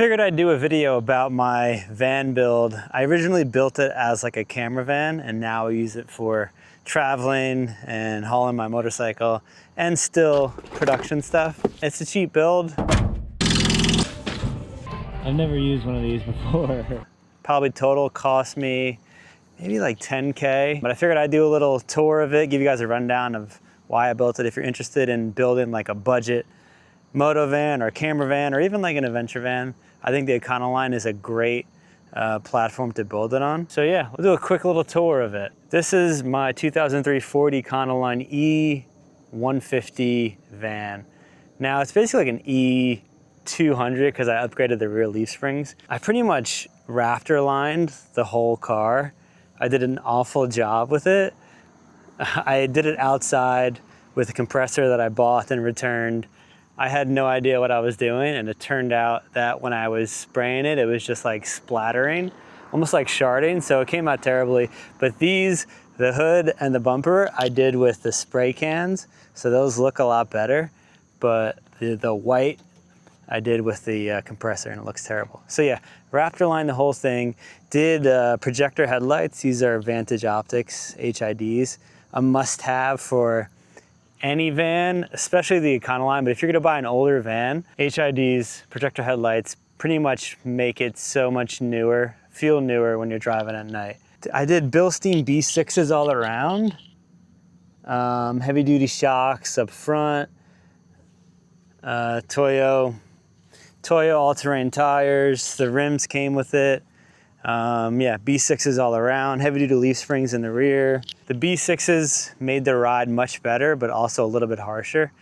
Figured I'd do a video about my van build. I originally built it as like a camera van, and now I use it for traveling and hauling my motorcycle and still production stuff. It's a cheap build. I've never used one of these before. Probably total cost me maybe like 10K, but I figured I'd do a little tour of it, give you guys a rundown of why I built it. If you're interested in building like a budget moto van or camera van or even like an adventure van, I think the Econoline is a great platform to build it on. So yeah, we'll do a quick little tour of it. This is my 2003 Ford Econoline E150 van. Now it's basically like an E200 because I upgraded the rear leaf springs. I pretty much rafter lined the whole car. I did an awful job with it. I did it outside with a compressor that I bought and returned. I had no idea what I was doing, and it turned out that when I was spraying it, it was just like splattering, almost like sharding, so it came out terribly. But these, the hood and the bumper, I did with the spray cans, so those look a lot better. But the white, I did with the compressor, and it looks terrible. So yeah, Raptor lined the whole thing, did projector headlights. These are Vantage Optics HIDs, a must-have for any van, especially the Econoline, but if you're gonna buy an older van, HIDs, projector headlights, pretty much make it so much newer, feel newer when you're driving at night. I did Bilstein B6s all around, heavy duty shocks up front, Toyo all-terrain tires, the rims came with it. Yeah, B6s all around, heavy duty leaf springs in the rear. The B6s made the ride much better, but also a little bit harsher.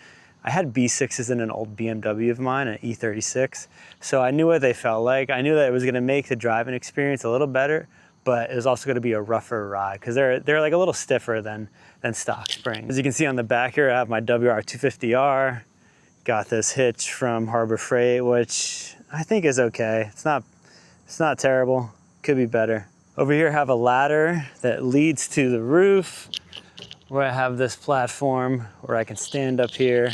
I had B6s in an old BMW of mine, an E36, so I knew what they felt like. I knew that it was gonna make the driving experience a little better, but it was also gonna be a rougher ride because they're like a little stiffer than stock springs. As you can see on the back here, I have my WR250R. Got this hitch from Harbor Freight, which I think is okay. It's not terrible. Could be better. Over here I have a ladder that leads to the roof where I have this platform where I can stand up here.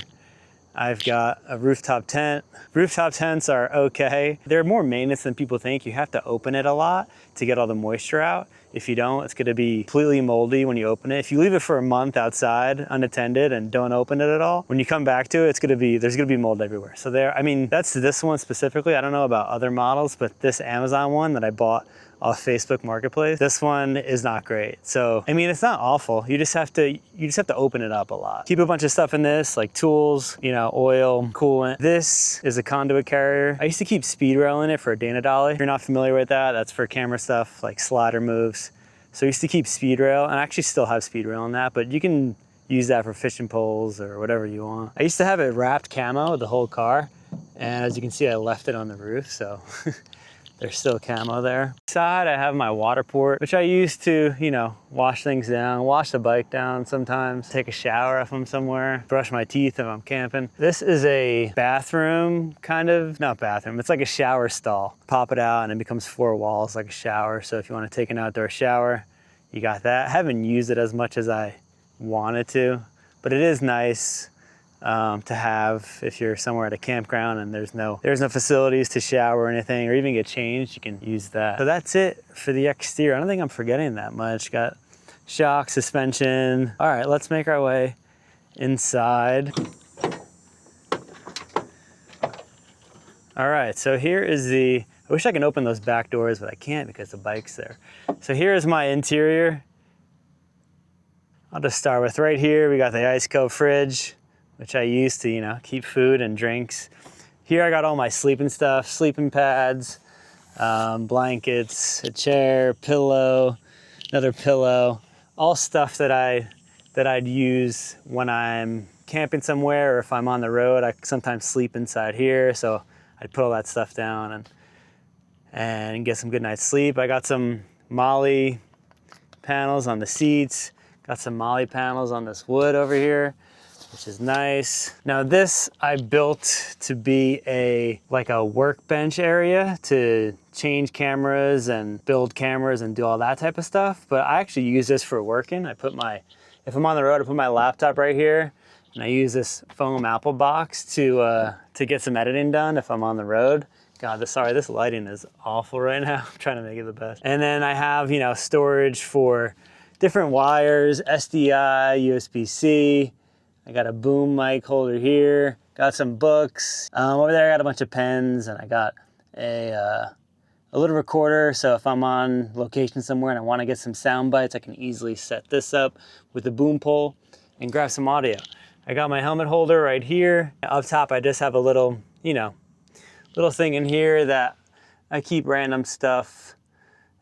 I've got a rooftop tent. Rooftop tents are okay. They're more maintenance than people think. You have to open it a lot to get all the moisture out. If you don't, it's gonna be completely moldy when you open it. If you leave it for a month outside unattended and don't open it at all, when you come back to it, there's gonna be mold everywhere. So I mean, that's this one specifically. I don't know about other models, but this Amazon one that I bought off Facebook Marketplace, this one is not great. So, I mean, it's not awful. You just have to open it up a lot. Keep a bunch of stuff in this, like tools, you know, oil, coolant. This is a conduit carrier. I used to keep speed rail in it for a Dana dolly. If you're not familiar with that, that's for camera stuff, like slider moves. So I used to keep speed rail, and I actually still have speed rail in that, but you can use that for fishing poles or whatever you want. I used to have it wrapped camo, the whole car, and as you can see, I left it on the roof, so there's still camo there. Inside, I have my water port, which I use to, you know, wash things down, wash the bike down sometimes, take a shower if I'm somewhere, brush my teeth if I'm camping. This is a bathroom, kind of, not bathroom, it's like a shower stall. Pop it out and it becomes 4 walls like a shower. So if you want to take an outdoor shower, you got that. I haven't used it as much as I wanted to, but it is nice to have if you're somewhere at a campground and there's no facilities to shower or anything or even get changed. You can use that. So that's it for the exterior. I don't think I'm forgetting that much. Got shock, suspension. All right, let's make our way inside. All right, so here is I wish I could open those back doors, but I can't because the bike's there. So here is my interior. I'll just start with right here. We got the ice cold fridge, which I use to, you know, keep food and drinks. Here I got all my sleeping stuff, sleeping pads, blankets, a chair, pillow, another pillow, all stuff that I'd use when I'm camping somewhere or if I'm on the road. I sometimes sleep inside here, so I'd put all that stuff down and get some good night's sleep. I got some Molly panels on the seats, got some Molly panels on this wood over here, which is nice. Now this I built to be like a workbench area to change cameras and build cameras and do all that type of stuff. But I actually use this for working. If I'm on the road, I put my laptop right here and I use this foam Apple box to get some editing done if I'm on the road. God, sorry, this lighting is awful right now. I'm trying to make it the best. And then I have, you know, storage for different wires, SDI, USB-C. I got a boom mic holder here. Got some books. Over there I got a bunch of pens, and I got a little recorder, so if I'm on location somewhere and I want to get some sound bites, I can easily set this up with a boom pole and grab some audio. I got my helmet holder right here. Up top, I just have a little, you know, little thing in here that I keep random stuff.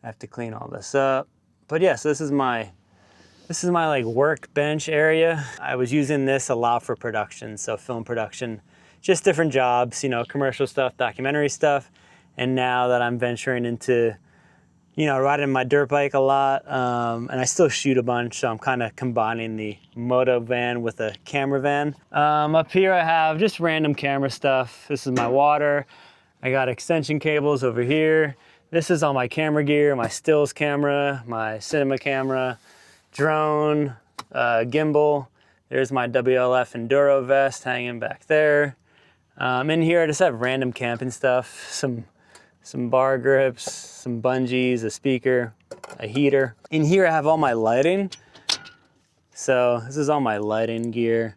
I have to clean all this up. But yeah, so this is my like workbench area. I was using this a lot for production, so film production, just different jobs, you know, commercial stuff, documentary stuff. And now that I'm venturing into, you know, riding my dirt bike a lot, and I still shoot a bunch, so I'm kind of combining the Moto van with a camera van. Up here I have just random camera stuff. This is my water. I got extension cables over here. This is all my camera gear, my stills camera, my cinema camera, drone, gimbal. There's my WLF Enduro vest hanging back there. In here I just have random camping stuff, some bar grips, some bungees, a speaker, a heater. In here I have all my lighting. So this is all my lighting gear.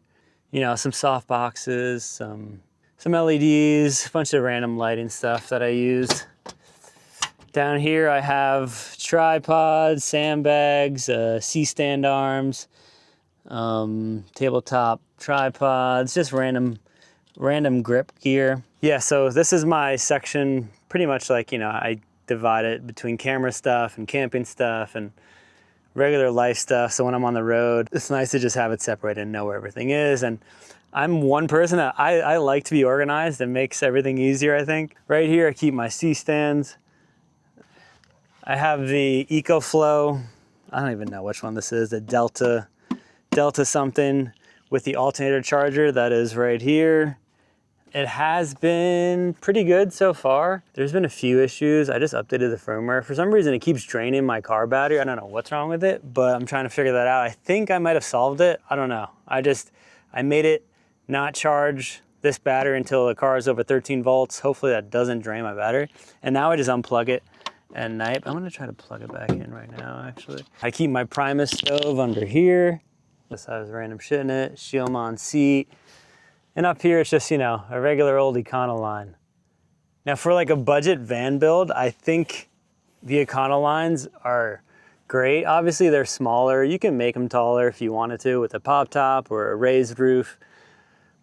You know, some soft boxes, some LEDs, a bunch of random lighting stuff that I use. Down here I have tripods, sandbags, C-stand arms, tabletop tripods, just random grip gear. Yeah, so this is my section, pretty much like, you know, I divide it between camera stuff and camping stuff and regular life stuff. So when I'm on the road, it's nice to just have it separated and know where everything is. And I'm one person that I like to be organized. It makes everything easier, I think. Right here, I keep my C-stands. I have the EcoFlow, I don't even know which one this is, the Delta something with the alternator charger that is right here. It has been pretty good so far. There's been a few issues. I just updated the firmware. For some reason, it keeps draining my car battery. I don't know what's wrong with it, but I'm trying to figure that out. I think I might have solved it. I don't know. I made it not charge this battery until the car is over 13 volts. Hopefully that doesn't drain my battery. And now I just unplug it at night. I'm gonna try to plug it back in right now, actually. I keep my Primus stove under here. This has random shit in it, Shielmon seat. And up here, it's just, you know, a regular old Econoline. Now for like a budget van build, I think the Econolines are great. Obviously they're smaller. You can make them taller if you wanted to with a pop top or a raised roof,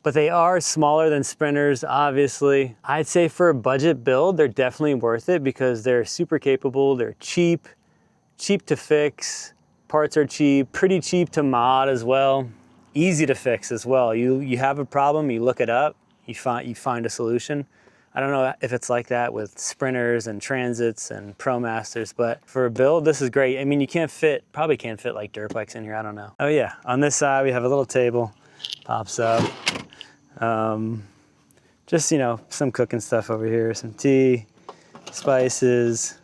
but they are smaller than Sprinters, obviously. I'd say for a budget build, they're definitely worth it because they're super capable. They're cheap to fix. Parts are cheap, pretty cheap to mod as well. Easy to fix as well. You have a problem, you look it up, you find a solution. I don't know if it's like that with Sprinters and Transits and ProMasters, but for a build, this is great. I mean, probably can't fit like dirt bikes in here, I don't know. Oh yeah, on this side, we have a little table, pops up. Just, you know, some cooking stuff over here, some tea, spices,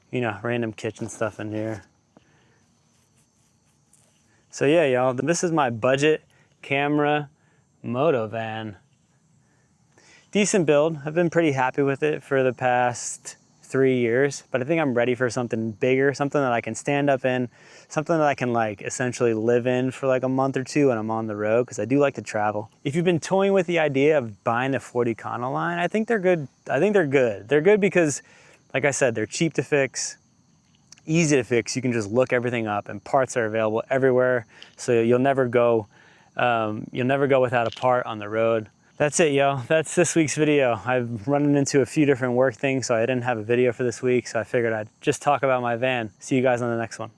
you know, random kitchen stuff in here. So yeah, y'all, this is my budget camera moto van. Decent build. I've been pretty happy with it for the past 3 years, but I think I'm ready for something bigger, something that I can stand up in, something that I can like essentially live in for like a month or two when I'm on the road, because I do like to travel. If you've been toying with the idea of buying a Ford Econoline, I think they're good. I think they're good. They're good because, like I said, they're cheap to fix, easy to fix. You can just look everything up and parts are available everywhere. So you'll never go without a part on the road. That's it, yo. That's this week's video. I've run into a few different work things, so I didn't have a video for this week. So I figured I'd just talk about my van. See you guys on the next one.